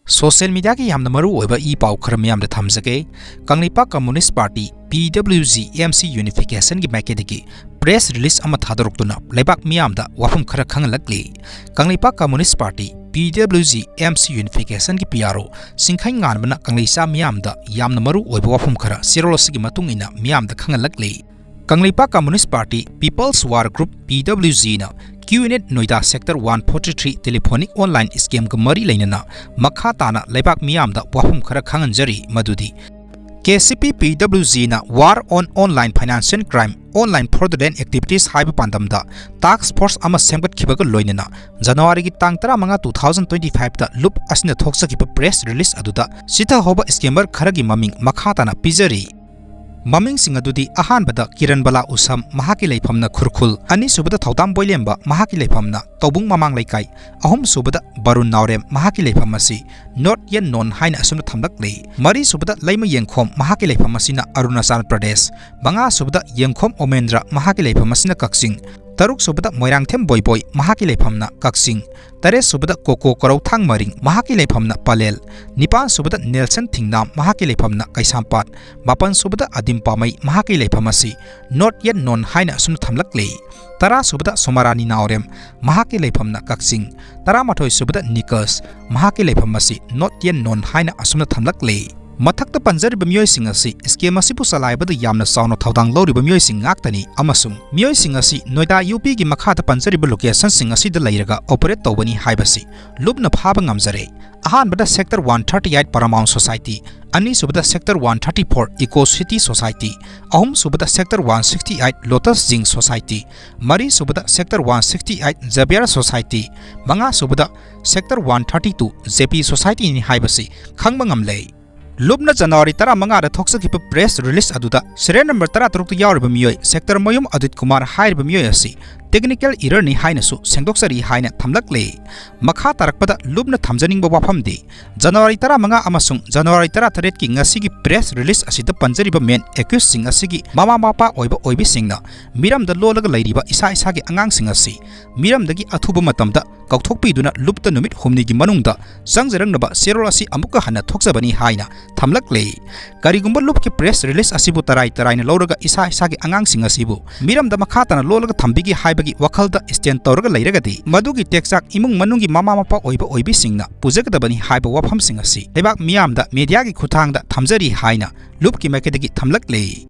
Social media ki yamna maru oiba I pau khara miyam da thamjage Kanglipa Communist Party PWG MC Unification ki makediki press release ama thadorokduna lebak miyam da wafum khara khangalakli Kanglipa Communist Party PWG MC Unification ki PRO singkhai nganbana kanglisa miyam da yamna maru oiba wafum khara sirolosigi matungina miyam da khangalakli Kanglipa Communist Party People's War Group PWG na QNet Noida Sector 143 Telephonic Online Scheme ka mari lainana makha tana leibak miyam da wafum khara khanganjari madudi KCP PWG na War on Online Financial Crime Online Fraudulent Activities haiba pandam da task force ama semgat khibaga loinana January ki tang 15 2025 da loop asina thoksa ki press release aduda sitha hoba scammer kharagi maming makha tana pijari Maming sing adudi ahan bada Kiranbala usam mahaki leifamna khurkhul ani subada Thautam Boilemba mahaki leifamna tobung mamang laikai ahum subada Barun Naurem mahaki leifamasi not yen non haina asumna thamlak lei mari subada Laima Yengkhom mahaki leifamasina Arunachal Pradesh banga subada Yengkhom Omendra mahaki leifamasina Kaksing Taruk subada Moirangthem Boiboy mahaki leifamna Kaksing Tare subada Koko Korau Thang Maring mahaki leifamna Palel Nipan subada Nelson Thingnam mahaki leifamna Kaisampat Mapan subada Adim Pamai mahaki leifamasi not yet non haina asumna thamlak lei Tara subada Somarani Naurem mahaki leifamna Kaksing Tara mathoi subada Nikas mahaki leifamasi not yet non haina asumna thamlak lei Mathakta panjariba miyoi sing asi scheme asibu salaibada yamna sauna thaudang loriba miyoi sing ngaktani amasung miyoi sing asi Noida UP gi makhata panjariba location sing asi da leiraga operate tawbani haibasi lubna phaba ngamjare ahanbada sector 138 Paramount Society ani subada sector 134 Eco City Society ahum subada sector 168 Lotus Jing Society mari subada sector 168 Jabiar Society manga subada sector 132 JP Society ni haibasi khangba ngamlei Lupna January 15 da thoksakipa press release aduda serial number 13 yauriba miyoi sector Mayum Adit Kumar hairiba miyoi asi technical error ni hainasu sengdoksari haina thamlakle makha tarakpada lubna thamjaningba wafamdi January 15 amasung January 13 ki ngasigi press release asida panjariba men accused sing asigi mama mapa oibi singna miramda lolaga leiriba isa gi angang sing asi miramdagi athuba matamda kauthokpiduna lupta numit humni gi manungda sangjarangnaba serol asi amuka hana thokjabani haina thamlakle karigumba lupki press release asibu tarai na loraga isa gi angang sing asibu miramda makha tana lolaga thambigi haiba wakhalda stand tawraga leiragadi madugi teksak imung manungi mama mapa oibi singna pujagadabani haiba wafam sing asi lebak miyamda media gi khuthangda thamjari haina lupki makedagi thamlaklei